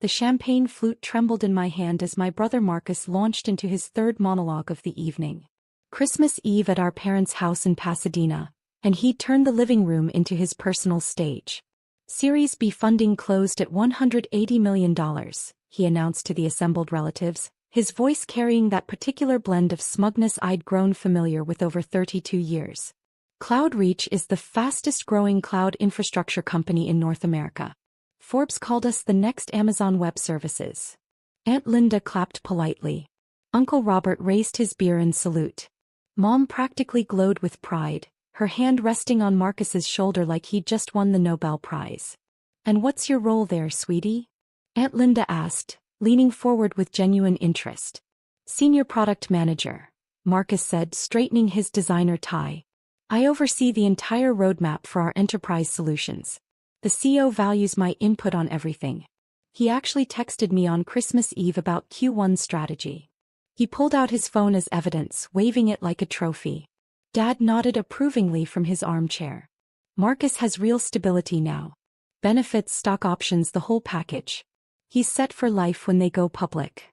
The champagne flute trembled in my hand as my brother Marcus launched into his third monologue of the evening. Christmas Eve at our parents' house in Pasadena, and he turned the living room into his personal stage. Series B funding closed at $180 million, he announced to the assembled relatives, his voice carrying that particular blend of smugness I'd grown familiar with over 32 years. CloudReach is the fastest-growing cloud infrastructure company in North America. Forbes called us the next Amazon Web Services. Aunt Linda clapped politely. Uncle Robert raised his beer in salute. Mom practically glowed with pride, her hand resting on Marcus's shoulder like he'd just won the Nobel Prize. "And what's your role there, sweetie?" Aunt Linda asked, leaning forward with genuine interest. "Senior Product Manager," Marcus said, straightening his designer tie. "I oversee the entire roadmap for our enterprise solutions. The CEO values my input on everything. He actually texted me on Christmas Eve about Q1 strategy." He pulled out his phone as evidence, waving it like a trophy. Dad nodded approvingly from his armchair. "Marcus has real stability now. Benefits, stock options, the whole package. He's set for life when they go public."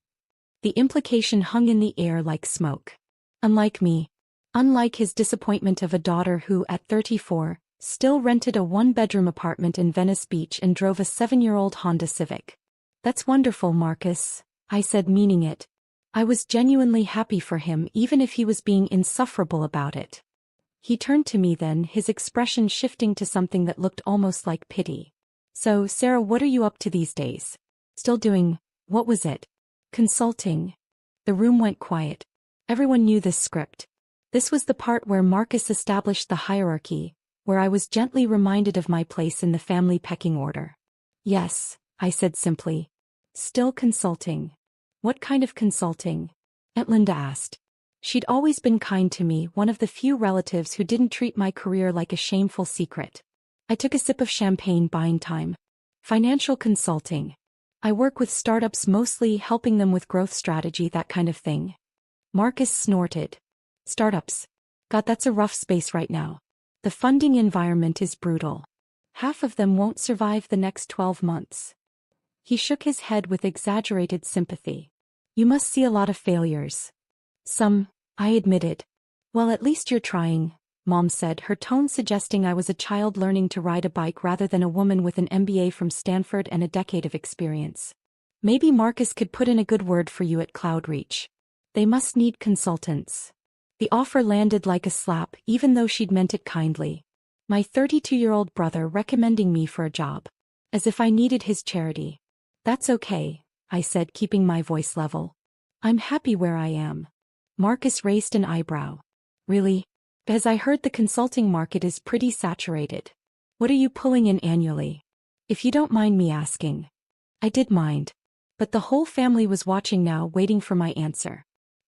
The implication hung in the air like smoke. Unlike me. Unlike his disappointment of a daughter who, at 34, still rented a one-bedroom apartment in Venice Beach and drove a 7-year-old Honda Civic. "That's wonderful, Marcus," I said, meaning it. I was genuinely happy for him even if he was being insufferable about it. He turned to me then, his expression shifting to something that looked almost like pity. "So, Sarah, what are you up to these days? Still doing, what was it? Consulting?" The room went quiet. Everyone knew this script. This was the part where Marcus established the hierarchy, where I was gently reminded of my place in the family pecking order. "Yes," I said simply. "Still consulting." "What kind of consulting?" Aunt Linda asked. She'd always been kind to me, one of the few relatives who didn't treat my career like a shameful secret. I took a sip of champagne, buying time. "Financial consulting. I work with startups, mostly helping them with growth strategy, that kind of thing." Marcus snorted. "Startups? God, that's a rough space right now. The funding environment is brutal. Half of them won't survive the next 12 months. He shook his head with exaggerated sympathy. "You must see a lot of failures." "Some," I admitted. "Well, at least you're trying," Mom said, her tone suggesting I was a child learning to ride a bike rather than a woman with an MBA from Stanford and a decade of experience. "Maybe Marcus could put in a good word for you at CloudReach. They must need consultants." The offer landed like a slap, even though she'd meant it kindly. My 32-year-old brother recommending me for a job. As if I needed his charity. "That's okay," I said, keeping my voice level. "I'm happy where I am." Marcus raised an eyebrow. "Really? As I heard the consulting market is pretty saturated. What are you pulling in annually? If you don't mind me asking." I did mind. But the whole family was watching now, waiting for my answer.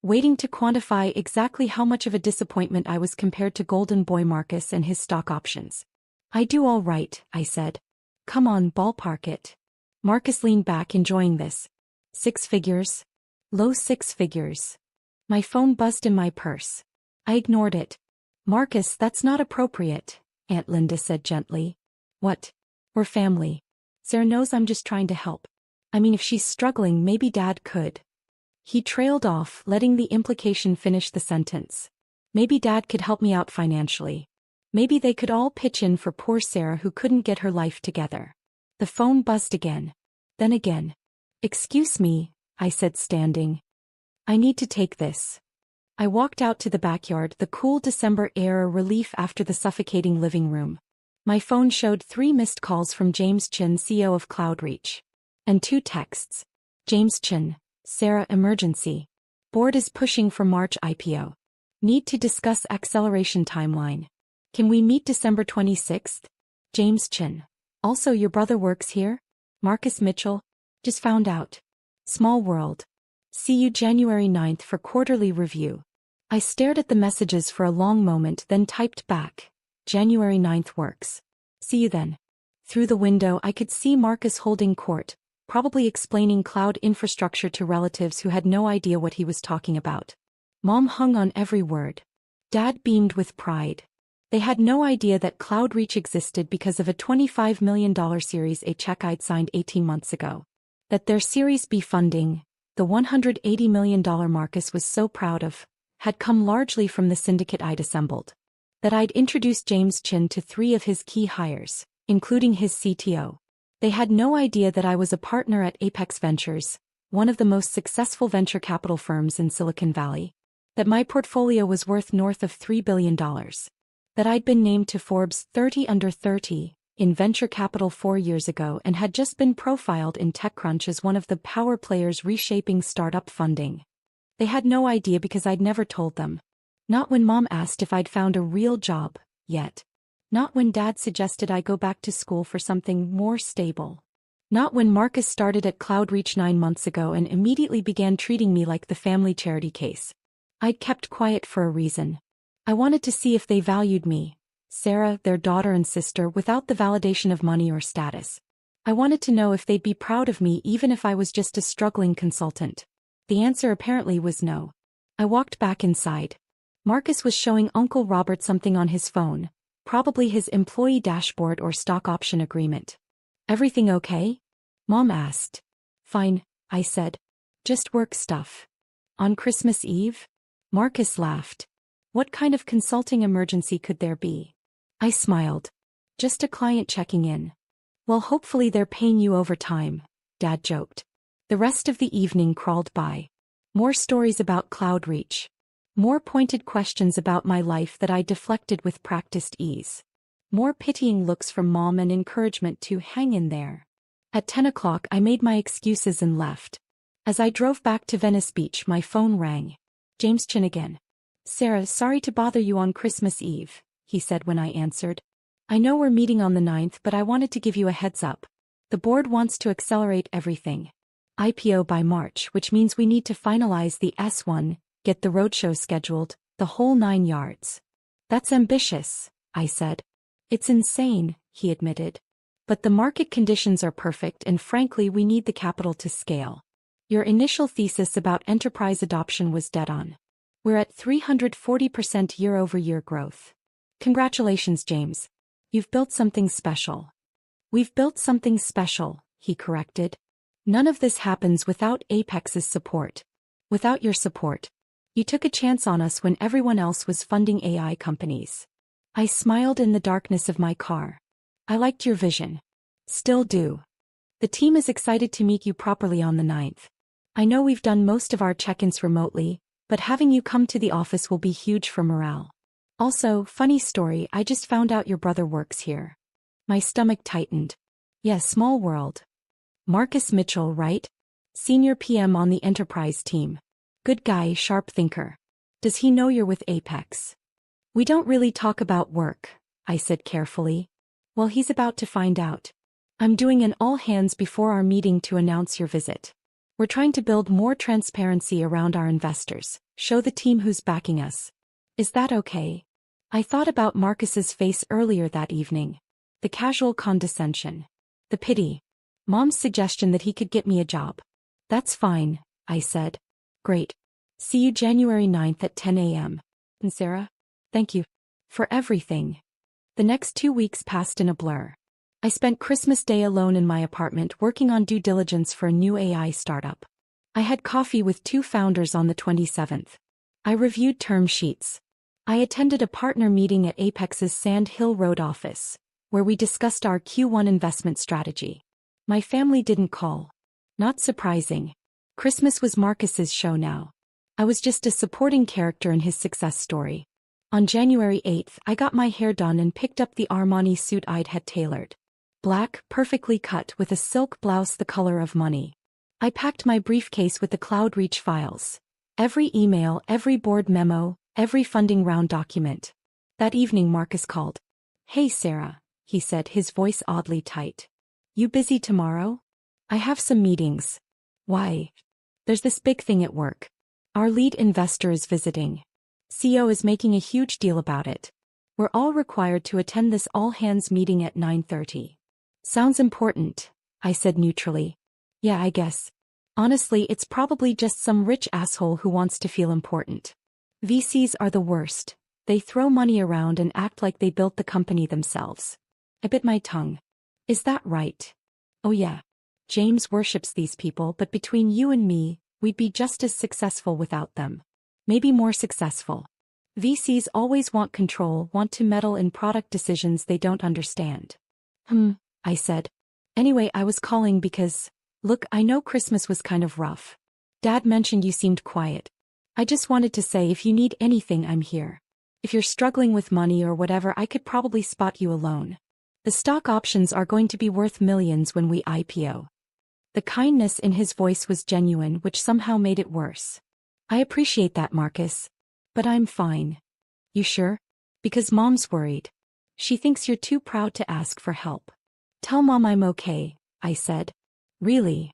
Waiting to quantify exactly how much of a disappointment I was compared to Golden Boy Marcus and his stock options. "I do all right," I said. "Come on, ballpark it." Marcus leaned back, enjoying this. "6 figures? Low 6 figures." My phone buzzed in my purse. I ignored it. "Marcus, that's not appropriate," Aunt Linda said gently. "What? We're family. Sarah knows I'm just trying to help. I mean, if she's struggling, maybe Dad could." He trailed off, letting the implication finish the sentence. Maybe Dad could help me out financially. Maybe they could all pitch in for poor Sarah who couldn't get her life together. The phone buzzed again. Then again. "Excuse me," I said, standing. "I need to take this." I walked out to the backyard, the cool December air a relief after the suffocating living room. My phone showed 3 missed calls from James Chin, CEO of CloudReach. And 2 texts. James Chin. "Sarah, emergency. Board is pushing for March IPO. Need to discuss acceleration timeline. Can we meet December 26th? James Chin. Also, your brother works here? Marcus Mitchell. Just found out. Small world. See you January 9th for quarterly review." I stared at the messages for a long moment, then typed back. "January 9th works. See you then." Through the window I could see Marcus holding court, probably explaining cloud infrastructure to relatives who had no idea what he was talking about. Mom hung on every word. Dad beamed with pride. They had no idea that CloudReach existed because of a $25 million Series A check I'd signed 18 months ago. That their Series B funding, the $180 million Marcus was so proud of, had come largely from the syndicate I'd assembled. That I'd introduced James Chin to 3 of his key hires, including his CTO. They had no idea that I was a partner at Apex Ventures, one of the most successful venture capital firms in Silicon Valley. That my portfolio was worth north of $3 billion. That I'd been named to Forbes 30 Under 30 in venture capital 4 years ago and had just been profiled in TechCrunch as one of the power players reshaping startup funding. They had no idea because I'd never told them. Not when Mom asked if I'd found a real job yet. Not when Dad suggested I go back to school for something more stable. Not when Marcus started at CloudReach 9 months ago and immediately began treating me like the family charity case. I'd kept quiet for a reason. I wanted to see if they valued me, Sarah, their daughter and sister, without the validation of money or status. I wanted to know if they'd be proud of me even if I was just a struggling consultant. The answer apparently was no. I walked back inside. Marcus was showing Uncle Robert something on his phone. Probably his employee dashboard or stock option agreement. Everything okay? Mom asked. Fine, I said. Just work stuff. On Christmas Eve? Marcus laughed. What kind of consulting emergency could there be? I smiled. Just a client checking in. Well, hopefully they're paying you overtime, Dad joked. The rest of the evening crawled by. More stories about CloudReach. More pointed questions about my life that I deflected with practiced ease. More pitying looks from Mom and encouragement to hang in there. At 10 o'clock I made my excuses and left. As I drove back to Venice Beach my phone rang. James Chin again. Sarah, sorry to bother you on Christmas Eve, he said when I answered. I know we're meeting on the 9th, but I wanted to give you a heads up. The board wants to accelerate everything. IPO by March, which means we need to finalize the S1, get the roadshow scheduled, the whole 9 yards. That's ambitious, I said. It's insane, he admitted. But the market conditions are perfect and frankly we need the capital to scale. Your initial thesis about enterprise adoption was dead on. We're at 340% year-over-year growth. Congratulations, James. You've built something special. We've built something special, he corrected. None of this happens without Apex's support. Without your support. You took a chance on us when everyone else was funding AI companies. I smiled in the darkness of my car. I liked your vision. Still do. The team is excited to meet you properly on the 9th. I know we've done most of our check-ins remotely, but having you come to the office will be huge for morale. Also, funny story, I just found out your brother works here. My stomach tightened. Yeah, small world. Marcus Mitchell, right? Senior PM on the enterprise team. Good guy, sharp thinker. Does he know you're with Apex? We don't really talk about work, I said carefully. Well, he's about to find out. I'm doing an all-hands before our meeting to announce your visit. We're trying to build more transparency around our investors, show the team who's backing us. Is that okay? I thought about Marcus's face earlier that evening. The casual condescension. The pity. Mom's suggestion that he could get me a job. That's fine, I said. Great. See you January 9th at 10 a.m. And Sarah? Thank you. For everything. The next 2 weeks passed in a blur. I spent Christmas Day alone in my apartment working on due diligence for a new AI startup. I had coffee with 2 founders on the 27th. I reviewed term sheets. I attended a partner meeting at Apex's Sand Hill Road office, where we discussed our Q1 investment strategy. My family didn't call. Not surprising. Christmas was Marcus's show now. I was just a supporting character in his success story. On January 8th, I got my hair done and picked up the Armani suit I'd had tailored. Black, perfectly cut with a silk blouse the color of money. I packed my briefcase with the CloudReach files. Every email, every board memo, every funding round document. That evening Marcus called. Hey Sarah, he said, his voice oddly tight. You busy tomorrow? I have some meetings. Why? There's this big thing at work. Our lead investor is visiting. CEO is making a huge deal about it. We're all required to attend this all-hands meeting at 9:30. Sounds important, I said neutrally. Yeah, I guess. Honestly, it's probably just some rich asshole who wants to feel important. VCs are the worst. They throw money around and act like they built the company themselves. I bit my tongue. Is that right? Oh yeah. James worships these people, but between you and me, we'd be just as successful without them. Maybe more successful. VCs always want control, want to meddle in product decisions they don't understand. I said. Anyway, I was calling because, look, I know Christmas was kind of rough. Dad mentioned you seemed quiet. I just wanted to say if you need anything, I'm here. If you're struggling with money or whatever, I could probably spot you a loan. The stock options are going to be worth millions when we IPO. The kindness in his voice was genuine, which somehow made it worse. I appreciate that, Marcus. But I'm fine. You sure? Because Mom's worried. She thinks you're too proud to ask for help. Tell Mom I'm okay, I said. Really?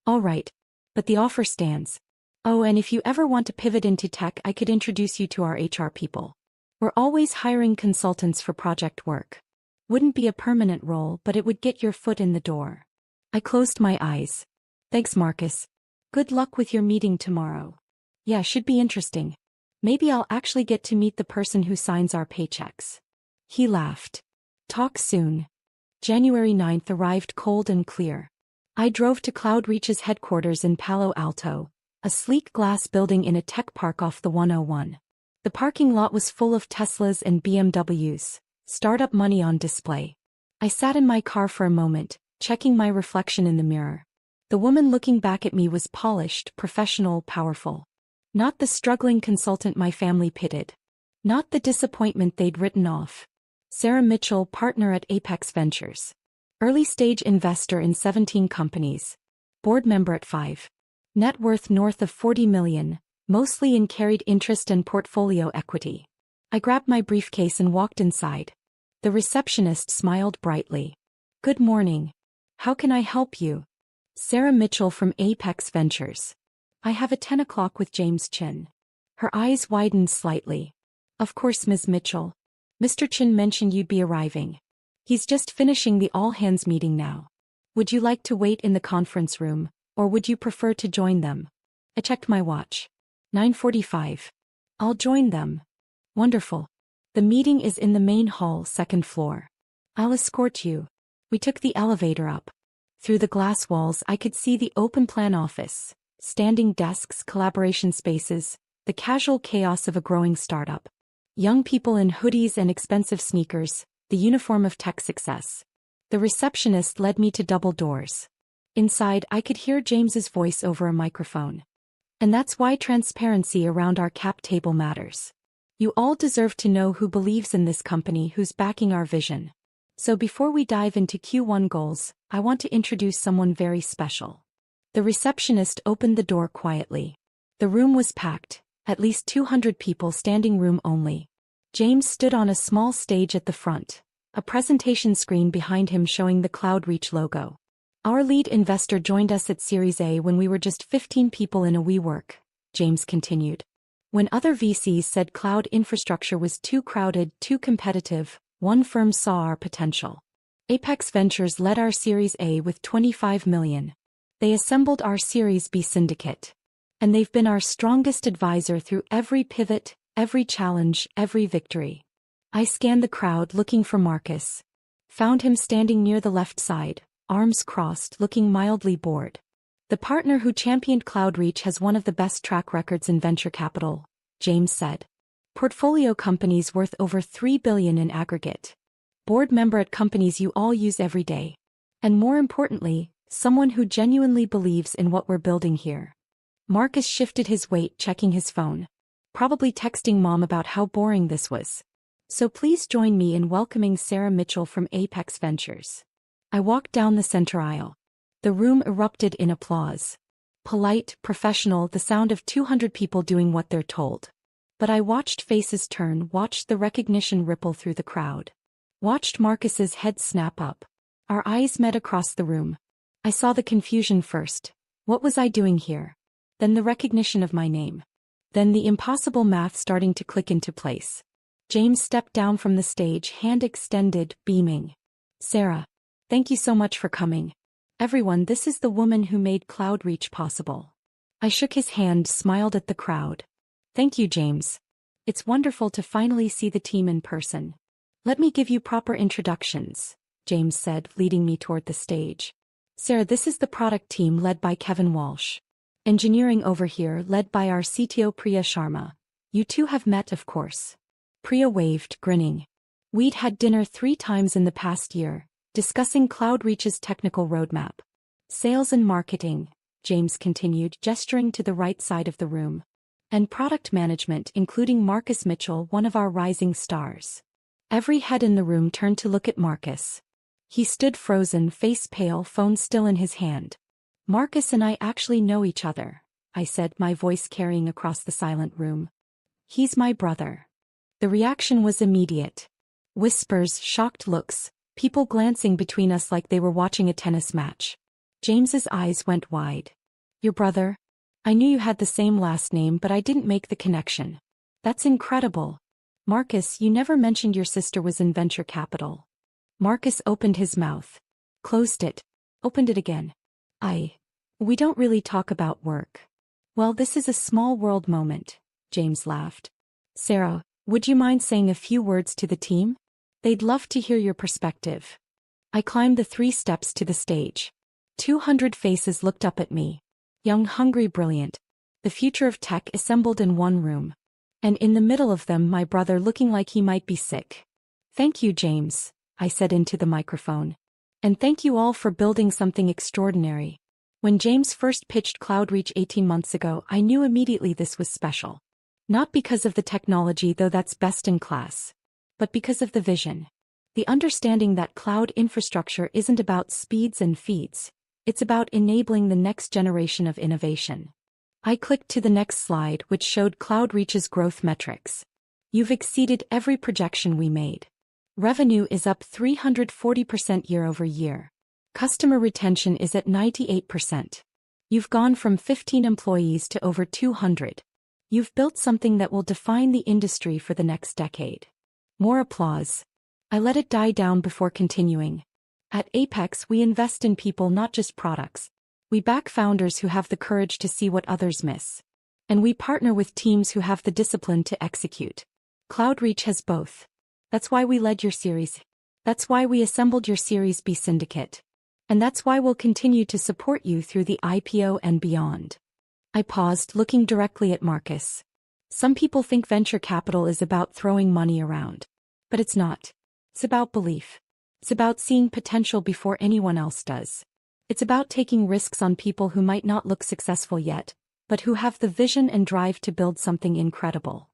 All right. But the offer stands. Oh, and if you ever want to pivot into tech, I could introduce you to our HR people. We're always hiring consultants for project work. Wouldn't be a permanent role, but it would get your foot in the door. I closed my eyes. Thanks, Marcus. Good luck with your meeting tomorrow. Yeah, should be interesting. Maybe I'll actually get to meet the person who signs our paychecks. He laughed. Talk soon. January 9th arrived cold and clear. I drove to CloudReach's headquarters in Palo Alto, a sleek glass building in a tech park off the 101. The parking lot was full of Teslas and BMWs, startup money on display. I sat in my car for a moment, checking my reflection in the mirror. The woman looking back at me was polished, professional, powerful. Not the struggling consultant my family pitied. Not the disappointment they'd written off. Sarah Mitchell, partner at Apex Ventures. Early-stage investor in 17 companies. Board member at 5. Net worth north of 40 million, mostly in carried interest and portfolio equity. I grabbed my briefcase and walked inside. The receptionist smiled brightly. Good morning. How can I help you? Sarah Mitchell from Apex Ventures. I have a 10 o'clock with James Chin. Her eyes widened slightly. Of course, Ms. Mitchell. Mr. Chin mentioned you'd be arriving. He's just finishing the all-hands meeting now. Would you like to wait in the conference room, or would you prefer to join them? I checked my watch. 9:45. I'll join them. Wonderful. The meeting is in the main hall, second floor. I'll escort you. We took the elevator up. Through the glass walls I could see the open-plan office, standing desks, collaboration spaces, the casual chaos of a growing startup. Young people in hoodies and expensive sneakers, the uniform of tech success. The receptionist led me to double doors. Inside I could hear James's voice over a microphone. And that's why transparency around our cap table matters. You all deserve to know who believes in this company, who's backing our vision. So before we dive into Q1 goals, I want to introduce someone very special. The receptionist opened the door quietly. The room was packed, at least 200 people, standing room only. James stood on a small stage at the front, a presentation screen behind him showing the CloudReach logo. Our lead investor joined us at Series A when we were just 15 people in a WeWork, James continued. When other VCs said cloud infrastructure was too crowded, too competitive, one firm saw our potential. Apex Ventures led our Series A with 25 million. They assembled our Series B syndicate. And they've been our strongest advisor through every pivot, every challenge, every victory. I scanned the crowd looking for Marcus. Found him standing near the left side, arms crossed, looking mildly bored. The partner who championed CloudReach has one of the best track records in venture capital, James said. Portfolio companies worth over $3 billion in aggregate. Board member at companies you all use every day. And more importantly, someone who genuinely believes in what we're building here. Marcus shifted his weight, checking his phone. Probably texting Mom about how boring this was. So please join me in welcoming Sarah Mitchell from Apex Ventures. I walked down the center aisle. The room erupted in applause. Polite, professional, the sound of 200 people doing what they're told. But I watched faces turn, watched the recognition ripple through the crowd. Watched Marcus's head snap up. Our eyes met across the room. I saw the confusion first. What was I doing here? Then the recognition of my name. Then the impossible math starting to click into place. James stepped down from the stage, hand extended, beaming. Sarah. Thank you so much for coming. Everyone, this is the woman who made CloudReach possible. I shook his hand, smiled at the crowd. Thank you, James. It's wonderful to finally see the team in person. Let me give you proper introductions, James said, leading me toward the stage. Sarah, this is the product team led by Kevin Walsh. Engineering over here led by our CTO Priya Sharma. You two have met, of course. Priya waved, grinning. We'd had dinner 3 times in the past year, discussing CloudReach's technical roadmap. Sales and marketing, James continued, gesturing to the right side of the room. And product management, including Marcus Mitchell, one of our rising stars. Every head in the room turned to look at Marcus. He stood frozen, face pale, phone still in his hand. Marcus and I actually know each other, I said, my voice carrying across the silent room. He's my brother. The reaction was immediate. Whispers, shocked looks, people glancing between us like they were watching a tennis match. James's eyes went wide. Your brother? I knew you had the same last name, but I didn't make the connection. That's incredible. Marcus, you never mentioned your sister was in venture capital. Marcus opened his mouth. Closed it. Opened it again. We don't really talk about work. Well, this is a small world moment, James laughed. Sarah, would you mind saying a few words to the team? They'd love to hear your perspective. I climbed the 3 steps to the stage. 200 faces looked up at me. Young, hungry, brilliant. The future of tech assembled in one room. And in the middle of them, my brother looking like he might be sick. Thank you, James, I said into the microphone. And thank you all for building something extraordinary. When James first pitched CloudReach 18 months ago, I knew immediately this was special. Not because of the technology, though that's best in class, but because of the vision. The understanding that cloud infrastructure isn't about speeds and feeds, it's about enabling the next generation of innovation. I clicked to the next slide, which showed CloudReach's growth metrics. You've exceeded every projection we made. Revenue is up 340% year over year. Customer retention is at 98%. You've gone from 15 employees to over 200. You've built something that will define the industry for the next decade. More applause. I let it die down before continuing. At Apex, we invest in people, not just products. We back founders who have the courage to see what others miss. And we partner with teams who have the discipline to execute. CloudReach has both. That's why we led your Series. That's why we assembled your Series B syndicate. And that's why we'll continue to support you through the IPO and beyond. I paused, looking directly at Marcus. Some people think venture capital is about throwing money around. But it's not. It's about belief. It's about seeing potential before anyone else does. It's about taking risks on people who might not look successful yet, but who have the vision and drive to build something incredible.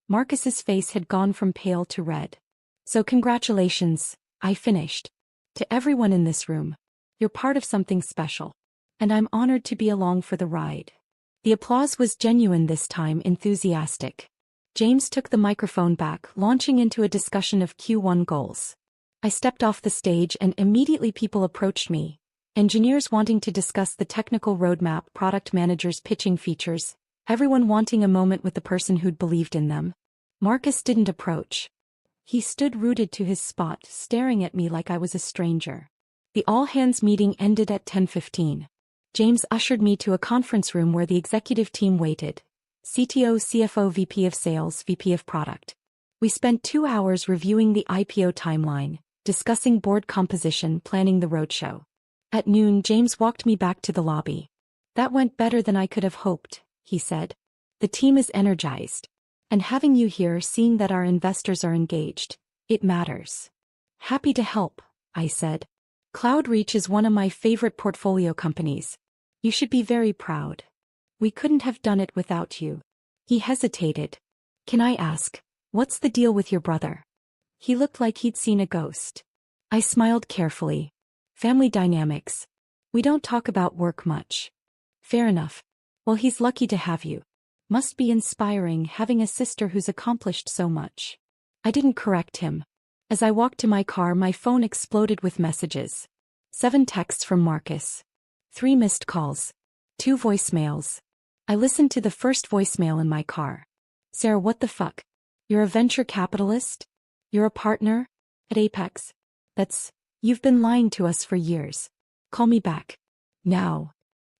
Marcus's face had gone from pale to red. So congratulations, I finished. To everyone in this room. You're part of something special. And I'm honored to be along for the ride. The applause was genuine this time, enthusiastic. James took the microphone back, launching into a discussion of Q1 goals. I stepped off the stage and immediately people approached me. Engineers wanting to discuss the technical roadmap, product managers pitching features, everyone wanting a moment with the person who'd believed in them. Marcus didn't approach. He stood rooted to his spot, staring at me like I was a stranger. The all-hands meeting ended at 10:15. James ushered me to a conference room where the executive team waited. CTO, CFO, VP of Sales, VP of Product. We spent 2 hours reviewing the IPO timeline, discussing board composition, planning the roadshow. At noon, James walked me back to the lobby. That went better than I could have hoped, he said. The team is energized. And having you here, seeing that our investors are engaged, it matters. Happy to help, I said. CloudReach is one of my favorite portfolio companies. You should be very proud. We couldn't have done it without you. He hesitated. Can I ask, what's the deal with your brother? He looked like he'd seen a ghost. I smiled carefully. Family dynamics. We don't talk about work much. Fair enough. Well, he's lucky to have you. Must be inspiring having a sister who's accomplished so much. I didn't correct him. As I walked to my car, my phone exploded with messages. 7 texts from Marcus. 3 missed calls. 2 voicemails. I listened to the first voicemail in my car. Sarah, what the fuck? You're a venture capitalist? You're a partner? At Apex? You've been lying to us for years. Call me back. Now.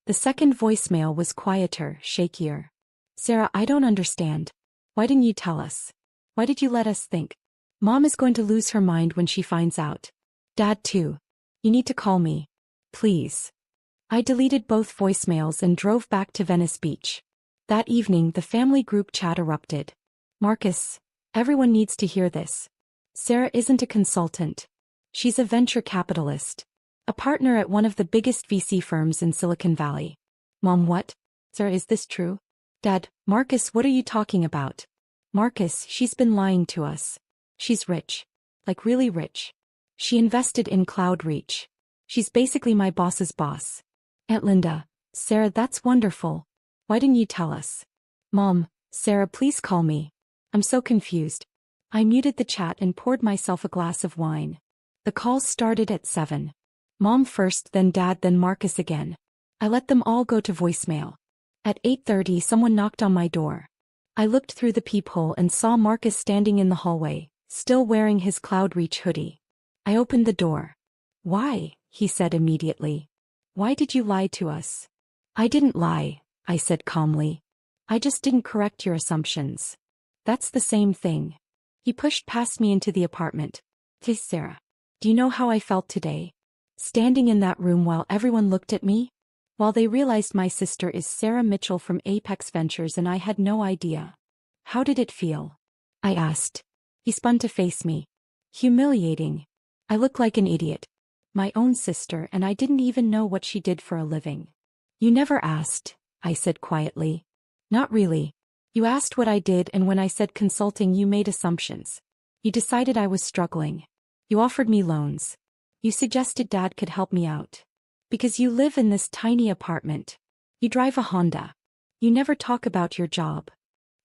The second voicemail was quieter, shakier. Sarah, I don't understand. Why didn't you tell us? Why did you let us think? Mom is going to lose her mind when she finds out. Dad too. You need to call me. Please. I deleted both voicemails and drove back to Venice Beach. That evening, the family group chat erupted. Marcus, everyone needs to hear this. Sarah isn't a consultant. She's a venture capitalist. A partner at one of the biggest VC firms in Silicon Valley. Mom, what? Sarah, is this true? Dad, Marcus, what are you talking about? Marcus, she's been lying to us. She's rich. Like really rich. She invested in CloudReach. She's basically my boss's boss. Aunt Linda, Sarah, that's wonderful. Why didn't you tell us? Mom, Sarah, please call me. I'm so confused. I muted the chat and poured myself a glass of wine. The calls started at 7. Mom first, then Dad, then Marcus again. I let them all go to voicemail. At 8:30, someone knocked on my door. I looked through the peephole and saw Marcus standing in the hallway, still wearing his CloudReach hoodie. I opened the door. Why? He said immediately. Why did you lie to us? I didn't lie, I said calmly. I just didn't correct your assumptions. That's the same thing. He pushed past me into the apartment. Hey, Sarah. Do you know how I felt today? Standing in that room while everyone looked at me? While they realized my sister is Sarah Mitchell from Apex Ventures and I had no idea. How did it feel? I asked. He spun to face me. Humiliating. I look like an idiot. My own sister, and I didn't even know what she did for a living. You never asked, I said quietly. Not really. You asked what I did, and when I said consulting, you made assumptions. You decided I was struggling. You offered me loans. You suggested Dad could help me out. Because you live in this tiny apartment. You drive a Honda. You never talk about your job.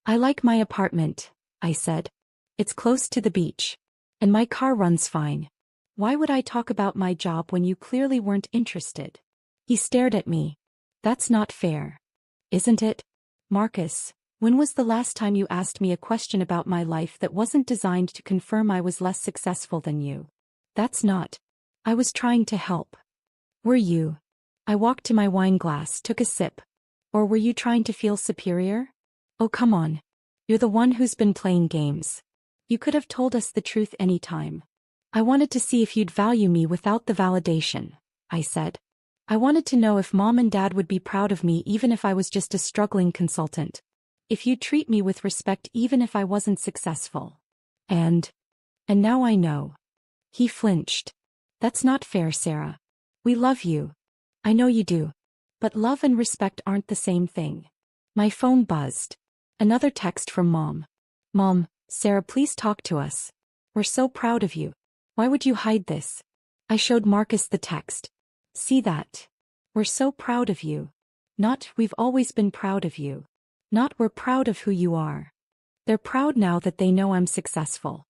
I like my apartment, I said. It's close to the beach. And my car runs fine. Why would I talk about my job when you clearly weren't interested? He stared at me. That's not fair. Isn't it? Marcus, when was the last time you asked me a question about my life that wasn't designed to confirm I was less successful than you? That's not. I was trying to help. Were you? I walked to my wine glass, took a sip. Or were you trying to feel superior? Oh, come on. You're the one who's been playing games. You could have told us the truth any time. I wanted to see if you'd value me without the validation, I said. I wanted to know if Mom and Dad would be proud of me even if I was just a struggling consultant. If you'd treat me with respect even if I wasn't successful. And now I know. He flinched. That's not fair, Sarah. We love you. I know you do. But love and respect aren't the same thing. My phone buzzed. Another text from Mom. Mom, Sarah, please talk to us. We're so proud of you. Why would you hide this? I showed Marcus the text. See that? We're so proud of you. Not, we've always been proud of you. Not, we're proud of who you are. They're proud now that they know I'm successful.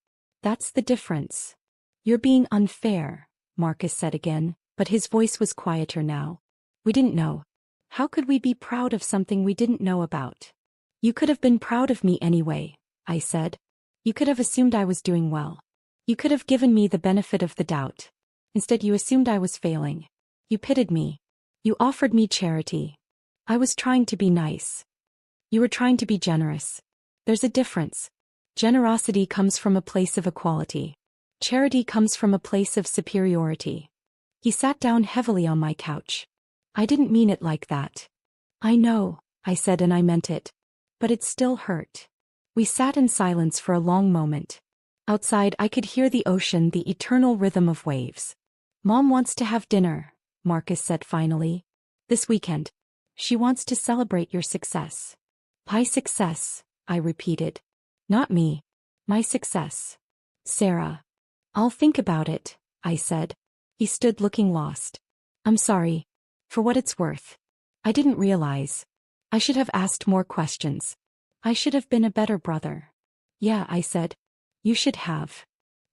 That's the difference. You're being unfair, Marcus said again, but his voice was quieter now. We didn't know. How could we be proud of something we didn't know about? You could have been proud of me anyway, I said. You could have assumed I was doing well. You could have given me the benefit of the doubt. Instead, you assumed I was failing. You pitied me. You offered me charity. I was trying to be nice. You were trying to be generous. There's a difference. Generosity comes from a place of equality. Charity comes from a place of superiority. He sat down heavily on my couch. I didn't mean it like that. I know, I said, and I meant it. But it still hurt. We sat in silence for a long moment. Outside, I could hear the ocean, the eternal rhythm of waves. Mom wants to have dinner, Marcus said finally. This weekend. She wants to celebrate your success. My success, I repeated. Not me. My success. Sarah. I'll think about it, I said. He stood looking lost. I'm sorry. For what it's worth. I didn't realize. I should have asked more questions. I should have been a better brother. Yeah, I said. You should have.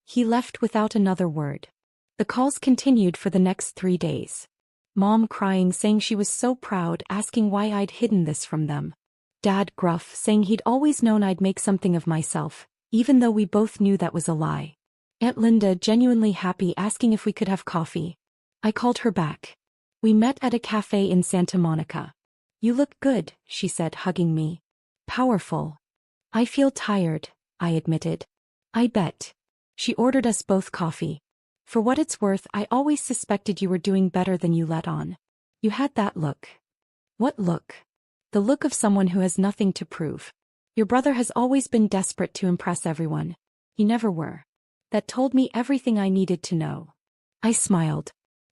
He left without another word. The calls continued for the next 3 days. Mom crying, saying she was so proud, asking why I'd hidden this from them. Dad gruff, saying he'd always known I'd make something of myself, even though we both knew that was a lie. Aunt Linda genuinely happy, asking if we could have coffee. I called her back. We met at a cafe in Santa Monica. You look good, she said, hugging me. Powerful. I feel tired, I admitted. I bet. She ordered us both coffee. For what it's worth, I always suspected you were doing better than you let on. You had that look. What look? The look of someone who has nothing to prove. Your brother has always been desperate to impress everyone. You never were. That told me everything I needed to know. I smiled.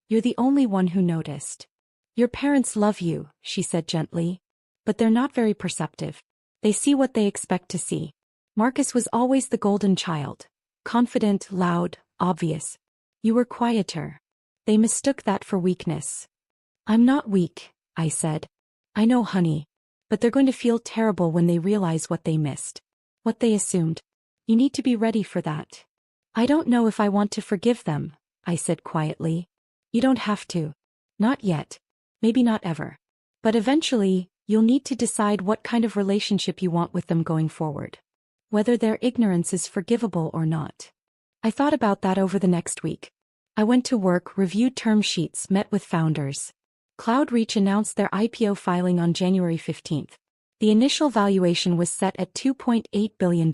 You're the only one who noticed. Your parents love you, she said gently. But they're not very perceptive. They see what they expect to see. Marcus was always the golden child. Confident, loud, obvious. You were quieter. They mistook that for weakness. I'm not weak, I said. I know, honey. But they're going to feel terrible when they realize what they missed. What they assumed. You need to be ready for that. I don't know if I want to forgive them, I said quietly. You don't have to. Not yet. Maybe not ever. But eventually, you'll need to decide what kind of relationship you want with them going forward. Whether their ignorance is forgivable or not. I thought about that over the next week. I went to work, reviewed term sheets, met with founders. CloudReach announced their IPO filing on January 15th. The initial valuation was set at $2.8 billion.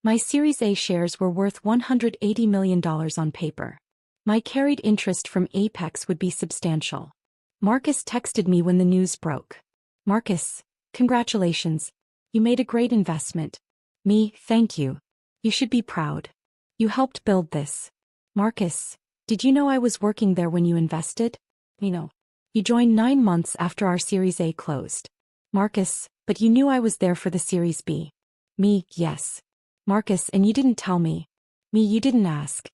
My Series A shares were worth $180 million on paper. My carried interest from Apex would be substantial. Marcus texted me when the news broke. Marcus, congratulations. You made a great investment. Me, thank you. You should be proud. You helped build this. Marcus, did you know I was working there when you invested? You joined 9 months after our Series A closed. Marcus, but you knew I was there for the Series B. Me, yes. Marcus, and you didn't tell me. Me, you didn't ask.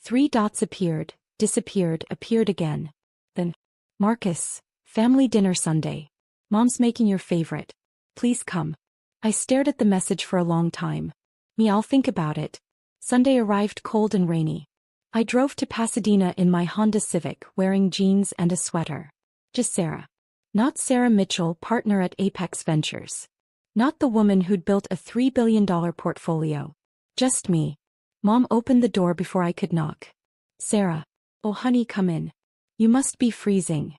3 dots appeared, disappeared, appeared again. Then, Marcus, family dinner Sunday. Mom's making your favorite. Please come. I stared at the message for a long time. Me, I'll think about it. Sunday arrived cold and rainy. I drove to Pasadena in my Honda Civic, wearing jeans and a sweater. Just Sarah. Not Sarah Mitchell, partner at Apex Ventures. Not the woman who'd built a $3 billion portfolio. Just me. Mom opened the door before I could knock. Sarah. Oh honey, come in. You must be freezing.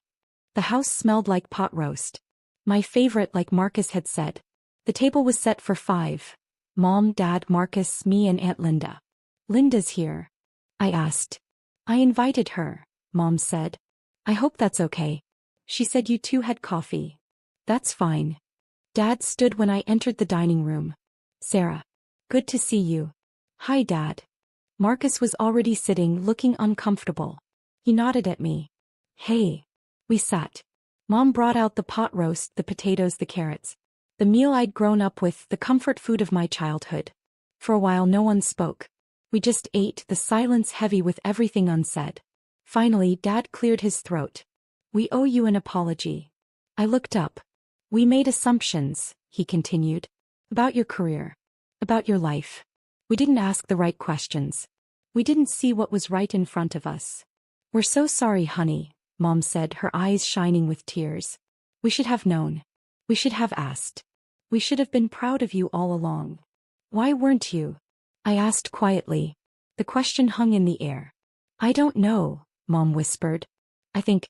The house smelled like pot roast. My favorite, like Marcus had said. The table was set for 5. Mom, Dad, Marcus, me and Aunt Linda. Linda's here. I asked. I invited her, Mom said. I hope that's okay. She said you two had coffee. That's fine. Dad stood when I entered the dining room. Sarah. Good to see you. Hi, Dad. Marcus was already sitting, looking uncomfortable. He nodded at me. Hey. We sat. Mom brought out the pot roast, the potatoes, the carrots. The meal I'd grown up with, the comfort food of my childhood. For a while no one spoke. We just ate, the silence heavy with everything unsaid. Finally, Dad cleared his throat. We owe you an apology. I looked up. We made assumptions, he continued. About your career. About your life. We didn't ask the right questions. We didn't see what was right in front of us. We're so sorry, honey, Mom said, her eyes shining with tears. We should have known. We should have asked. We should have been proud of you all along. Why weren't you? I asked quietly. The question hung in the air. I don't know, Mom whispered. I think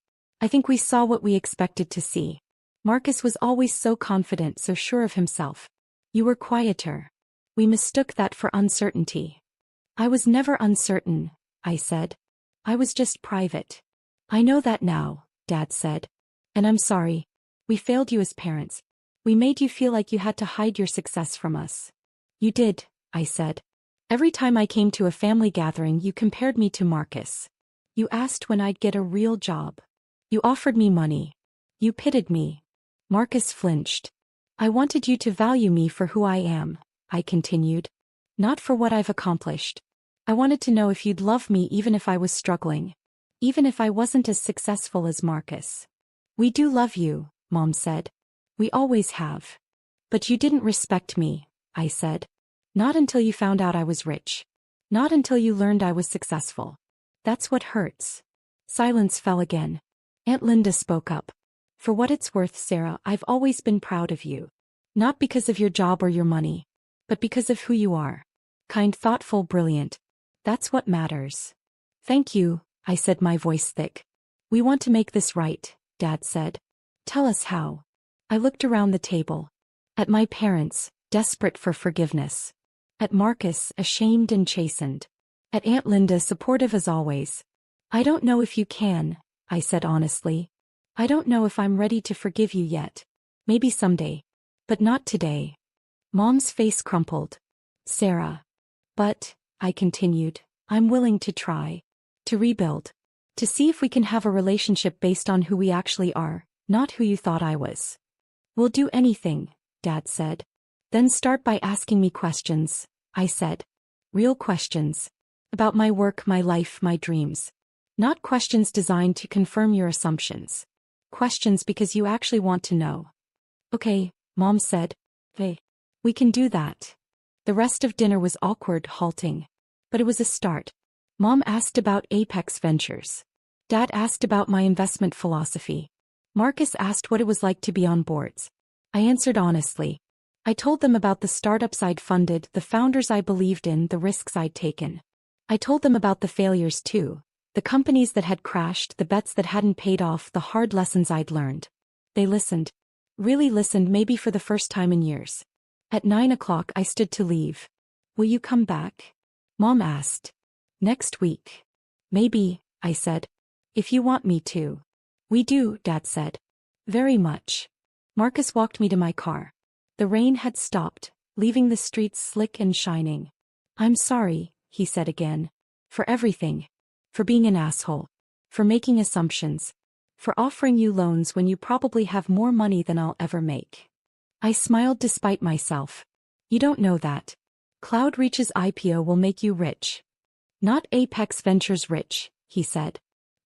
we saw what we expected to see. Marcus was always so confident, so sure of himself. You were quieter. We mistook that for uncertainty. I was never uncertain, I said. I was just private. I know that now, Dad said. And I'm sorry. We failed you as parents. We made you feel like you had to hide your success from us. You did, I said. Every time I came to a family gathering, you compared me to Marcus. You asked when I'd get a real job. You offered me money. You pitted me. Marcus flinched. I wanted you to value me for who I am, I continued. Not for what I've accomplished. I wanted to know if you'd love me even if I was struggling. Even if I wasn't as successful as Marcus. We do love you, Mom said. We always have. But you didn't respect me, I said. Not until you found out I was rich. Not until you learned I was successful. That's what hurts. Silence fell again. Aunt Linda spoke up. For what it's worth, Sarah, I've always been proud of you. Not because of your job or your money. But because of who you are. Kind, thoughtful, brilliant. That's what matters. Thank you, I said, my voice thick. We want to make this right, Dad said. Tell us how. I looked around the table. At my parents, desperate for forgiveness. At Marcus, ashamed and chastened. At Aunt Linda, supportive as always. I don't know if you can, I said honestly. I don't know if I'm ready to forgive you yet. Maybe someday. But not today. Mom's face crumpled. Sarah. But, I continued, I'm willing to try. To rebuild. To see if we can have a relationship based on who we actually are, not who you thought I was. We'll do anything, Dad said. Then start by asking me questions, I said. Real questions. About my work, my life, my dreams. Not questions designed to confirm your assumptions. Questions because you actually want to know. Okay, Mom said. Hey. We can do that. The rest of dinner was awkward, halting. But it was a start. Mom asked about Apex Ventures. Dad asked about my investment philosophy. Marcus asked what it was like to be on boards. I answered honestly. I told them about the startups I'd funded, the founders I believed in, the risks I'd taken. I told them about the failures too. The companies that had crashed, the bets that hadn't paid off, the hard lessons I'd learned. They listened. Really listened, maybe for the first time in years. At 9 o'clock I stood to leave. Will you come back? Mom asked. Next week. Maybe, I said. If you want me to. We do, Dad said. Very much. Marcus walked me to my car. The rain had stopped, leaving the streets slick and shining. I'm sorry, he said again. For everything. For being an asshole. For making assumptions. For offering you loans when you probably have more money than I'll ever make. I smiled despite myself. You don't know that. Cloudreach's IPO will make you rich. Not Apex Ventures rich, he said.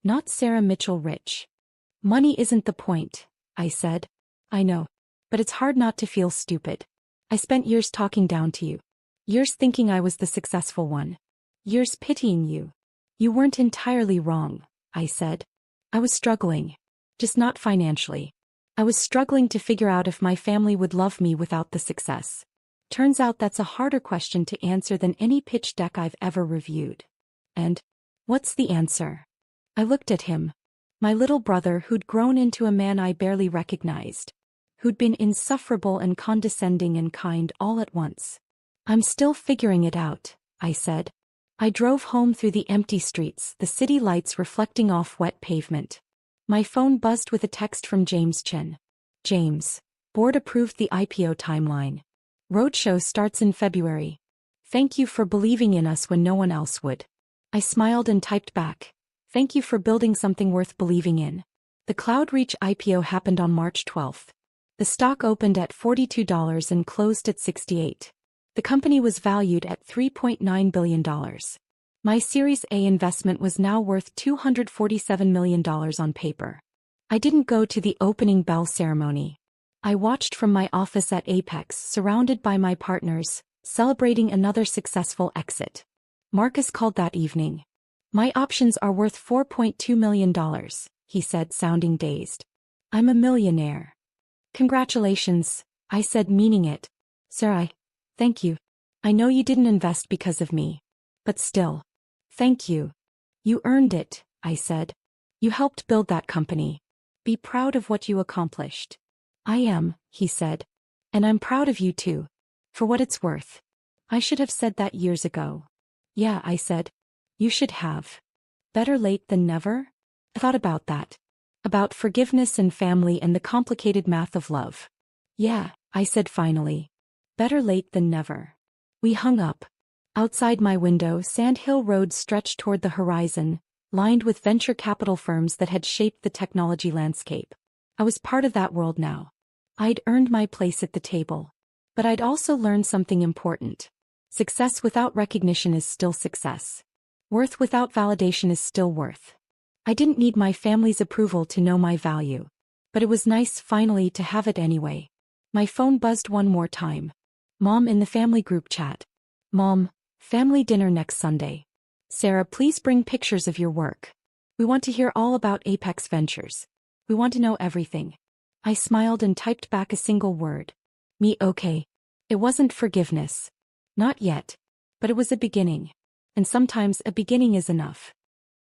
Not Sarah Mitchell rich. Money isn't the point, I said. I know. But it's hard not to feel stupid. I spent years talking down to you. Years thinking I was the successful one. Years pitying you. You weren't entirely wrong, I said. I was struggling. Just not financially. I was struggling to figure out if my family would love me without the success. Turns out that's a harder question to answer than any pitch deck I've ever reviewed. And, what's the answer? I looked at him. My little brother who'd grown into a man I barely recognized. Who'd been insufferable and condescending and kind all at once. I'm still figuring it out, I said. I drove home through the empty streets, the city lights reflecting off wet pavement. My phone buzzed with a text from James Chen. James. Board approved the IPO timeline. Roadshow starts in February. Thank you for believing in us when no one else would. I smiled and typed back. Thank you for building something worth believing in. The Cloudreach IPO happened on March 12th. The stock opened at $42 and closed at $68. The company was valued at $3.9 billion. My Series A investment was now worth $247 million on paper. I didn't go to the opening bell ceremony. I watched from my office at Apex, surrounded by my partners, celebrating another successful exit. Marcus called that evening. My options are worth $4.2 million, he said, sounding dazed. I'm a millionaire. Congratulations, I said, meaning it. Sir, thank you. I know you didn't invest because of me. But still. Thank you. You earned it, I said. You helped build that company. Be proud of what you accomplished. I am, he said. And I'm proud of you too. For what it's worth. I should have said that years ago. Yeah, I said. You should have. Better late than never? I thought about that. About forgiveness and family and the complicated math of love. Yeah, I said finally. Better late than never. We hung up. Outside my window, Sand Hill Road stretched toward the horizon, lined with venture capital firms that had shaped the technology landscape. I was part of that world now. I'd earned my place at the table. But I'd also learned something important. Success without recognition is still success. Worth without validation is still worth. I didn't need my family's approval to know my value. But it was nice finally to have it anyway. My phone buzzed one more time. Mom in the family group chat. Mom, family dinner next Sunday. Sarah, please bring pictures of your work. We want to hear all about Apex Ventures. We want to know everything. I smiled and typed back a single word. Me okay. It wasn't forgiveness. Not yet. But it was a beginning. And sometimes a beginning is enough.